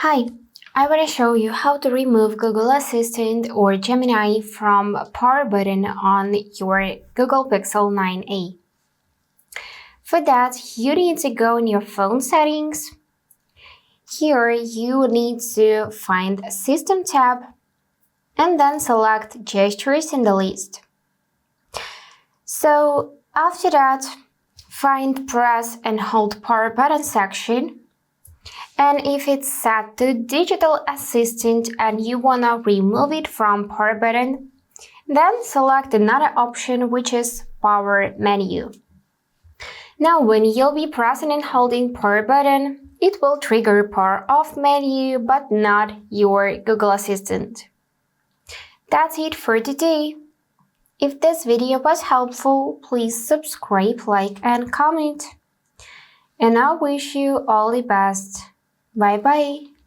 Hi, I want to show you how to remove Google Assistant or Gemini from power button on your Google Pixel 9a. For that, you need to go in your phone settings. Here, you need to find System tab and then select Gestures in the list. So after that, find Press and Hold Power Button section. And if it's set to Digital Assistant and you wanna remove it from Power Button, then select another option which is Power Menu. Now when you'll be pressing and holding Power Button, it will trigger Power Off menu but not your Google Assistant. That's it for today. If this video was helpful, please subscribe, like and comment. And I wish you all the best. Bye bye.